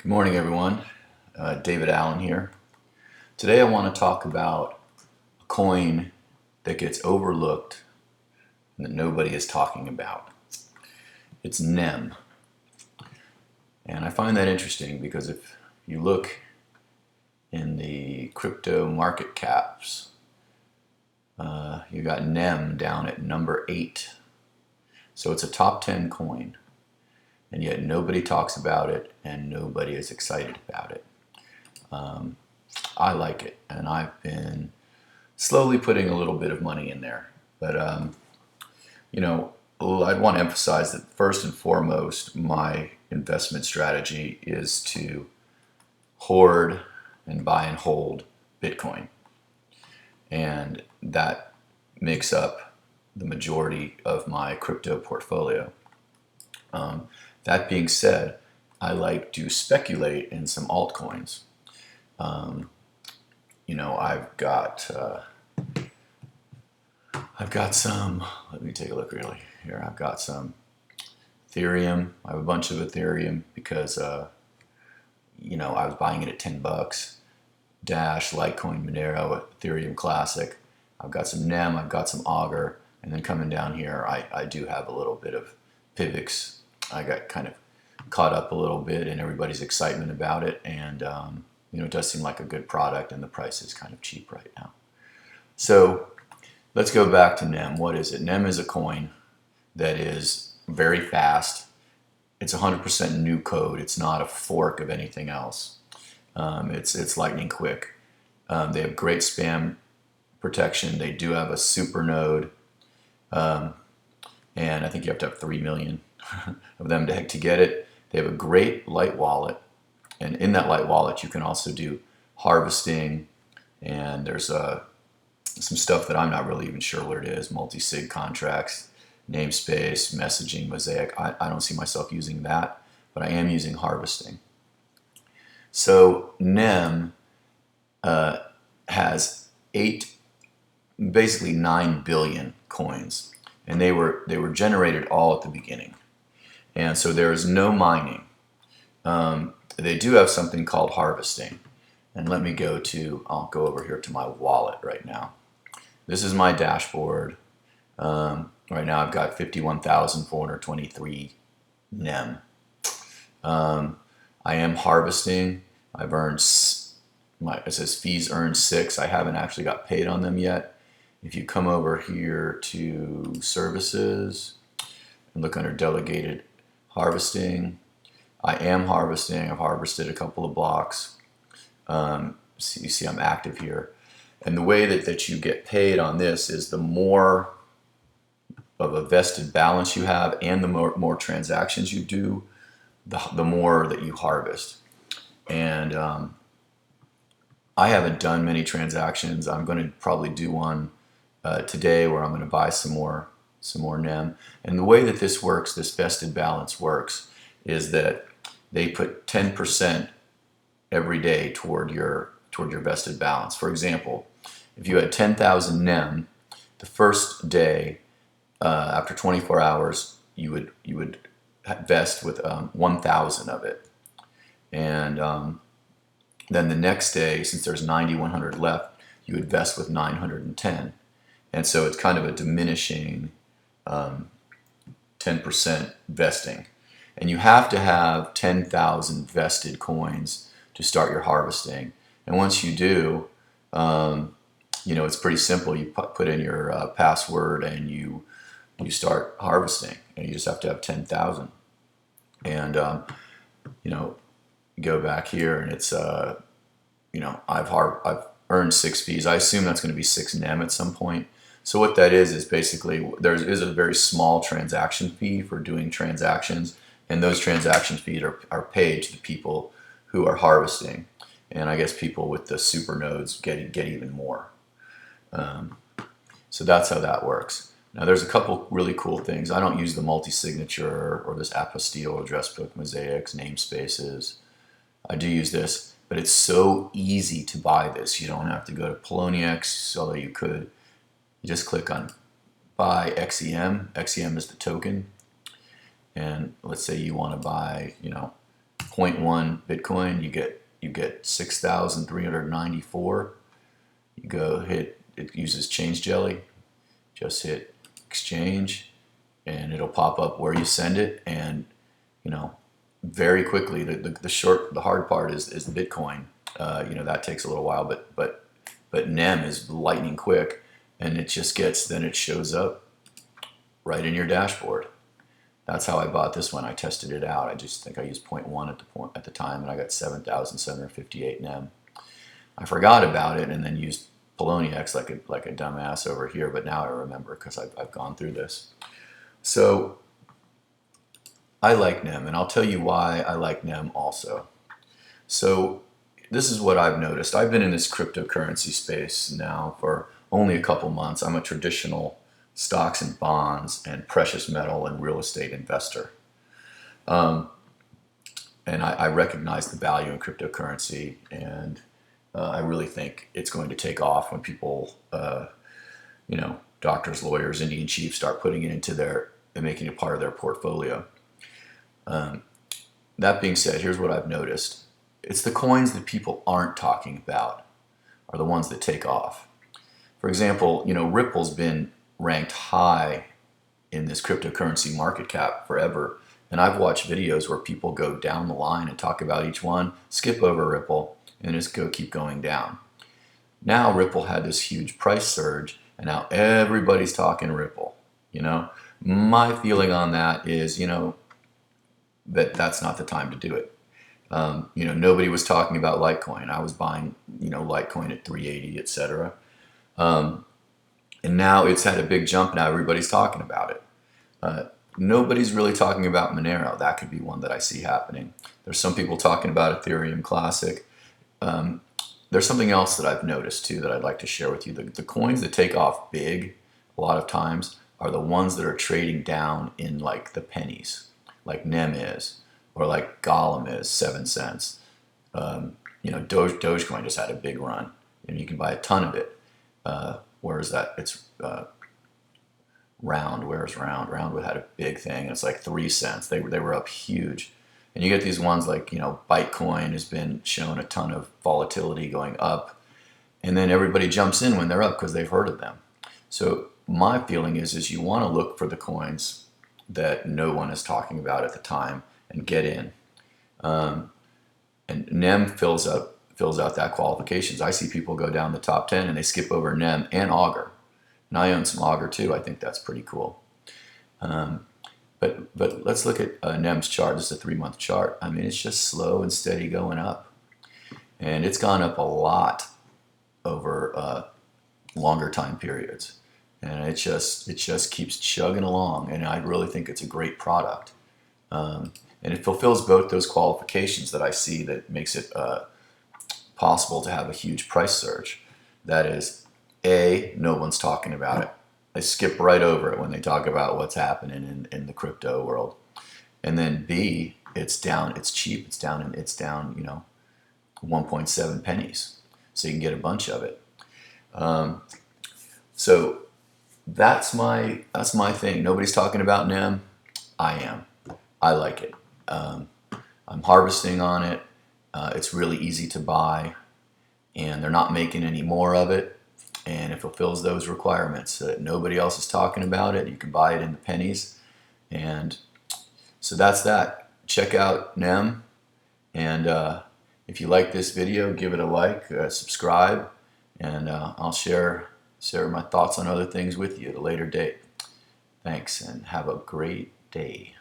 Good morning, everyone. David Allen here. Today I want to talk about a coin that gets overlooked and that nobody is talking about. It's NEM. And I find that interesting because if you look in the crypto market caps, you got NEM down at number 8. So it's a top 10 coin. And yet nobody talks about it and nobody is excited about it. I like it, and I've been slowly putting a little bit of money in there. But, I'd want to emphasize that first and foremost, my investment strategy is to hoard and buy and hold Bitcoin. And that makes up the majority of my crypto portfolio. That being said, I like to speculate in some altcoins. I've got some. Let me take a look really here. I've got some Ethereum. I have a bunch of Ethereum because I was buying it at $10. Dash, Litecoin, Monero, Ethereum Classic. I've got some NEM. I've got some Augur, and then coming down here, I do have a little bit of Pivx. I got kind of caught up a little bit in everybody's excitement about it, and it does seem like a good product, and the price is kind of cheap right now. So let's go back to NEM. What is it? NEM is a coin that is very fast. It's 100% new code. It's not a fork of anything else. It's lightning quick. They have great spam protection. They do have a super node, and I think you have to have 3 million of them to get it. They have a great light wallet, and in that light wallet you can also do harvesting, and there's some stuff that I'm not really even sure what it is, multi-sig contracts, namespace, messaging, mosaic. I don't see myself using that, but I am using harvesting. So NEM has basically 9 billion coins, and they were generated all at the beginning. And so there is no mining. They do have something called harvesting. And I'll go over here to my wallet right now. This is my dashboard. Right now I've got 51,423 NEM. I am harvesting. I've earned, it says fees earned 6. I haven't actually got paid on them yet. If you come over here to services and look under delegated harvesting, I am harvesting. I've harvested a couple of blocks. So you see I'm active here. And the way that you get paid on this is the more of a vested balance you have and the more transactions you do, the more that you harvest. And I haven't done many transactions. I'm going to probably do one today where I'm going to buy some more NEM. And the way that this works, this vested balance works, is that they put 10% every day toward your vested balance. For example, if you had 10,000 NEM, the first day after 24 hours, you would vest with 1,000 of it, and then the next day, since there's 9,100 left, you would vest with 910, and so it's kind of a diminishing 10% vesting, and you have to have 10,000 vested coins to start your harvesting. And once you do, it's pretty simple. You put in your password and you start harvesting, and you just have to have 10,000. And go back here, and it's I've earned 6 fees. I assume that's going to be 6 NEM at some point. So what that is basically there is a very small transaction fee for doing transactions, and those transaction fees are paid to the people who are harvesting. And I guess people with the super nodes get even more. So that's how that works. Now there's a couple really cool things. I don't use the multi-signature or this apostille address book, mosaics, namespaces. I do use this, but it's so easy to buy this. You don't have to go to Poloniex, although you could. You just click on buy XEM. XEM is the token. And let's say you want to buy, 0.1 Bitcoin, you get 6,394. You go hit, it uses Change Jelly, just hit exchange, and it'll pop up where you send it, and very quickly. The hard part is the Bitcoin. That takes a little while, but NEM is lightning quick, and it shows up right in your dashboard. That's how I bought this one. I tested it out. I just think I used 0.1 at the time, and I got 7,758 NEM. I forgot about it and then used Poloniex like a dumbass over here, but now I remember because I've gone through this. So I like NEM, and I'll tell you why I like NEM also. So this is what I've noticed. I've been in this cryptocurrency space now for only a couple months. I'm a traditional stocks and bonds and precious metal and real estate investor. And I recognize the value in cryptocurrency, and I really think it's going to take off when people, doctors, lawyers, Indian chiefs start putting it into and making it part of their portfolio. That being said, here's what I've noticed. It's the coins that people aren't talking about are the ones that take off. For example, Ripple's been ranked high in this cryptocurrency market cap forever. And I've watched videos where people go down the line and talk about each one, skip over Ripple, and just keep going down. Now Ripple had this huge price surge, and now everybody's talking Ripple. My feeling on that is, that's not the time to do it. Nobody was talking about Litecoin. I was buying, Litecoin at 380, etc. And now it's had a big jump. Now everybody's talking about it. Nobody's really talking about Monero. That could be one that I see happening. There's some people talking about Ethereum Classic. There's something else that I've noticed too that I'd like to share with you. The coins that take off big a lot of times are the ones that are trading down in like the pennies, like NEM is, or like Golem is, 7 cents. Dogecoin just had a big run, and you can buy a ton of it. Where is that? It's Round. Where's Round? Round had a big thing, and it's like 3 cents. They were up huge. And you get these ones like, Bitcoin has been shown a ton of volatility going up, and then everybody jumps in when they're up because they've heard of them. So my feeling is you want to look for the coins that no one is talking about at the time and get in. And NEM fills out that qualifications. I see people go down the top 10 and they skip over NEM and Augur. And I own some Augur too. I think that's pretty cool. But let's look at NEM's chart. This is a 3-month chart. I mean, it's just slow and steady going up. And it's gone up a lot over longer time periods. And it just keeps chugging along. And I really think it's a great product. And it fulfills both those qualifications that I see that makes it possible to have a huge price surge. That is, A, no one's talking about it. They skip right over it when they talk about what's happening in the crypto world. And then B, it's down, it's cheap, it's down 1.7 pennies. So you can get a bunch of it. So that's my thing. Nobody's talking about NEM. I am. I like it. I'm harvesting on it. It's really easy to buy, and they're not making any more of it. And it fulfills those requirements that nobody else is talking about it. You can buy it in the pennies. And so that's that. Check out NEM. And if you like this video, give it a like, subscribe, and I'll share my thoughts on other things with you at a later date. Thanks, and have a great day.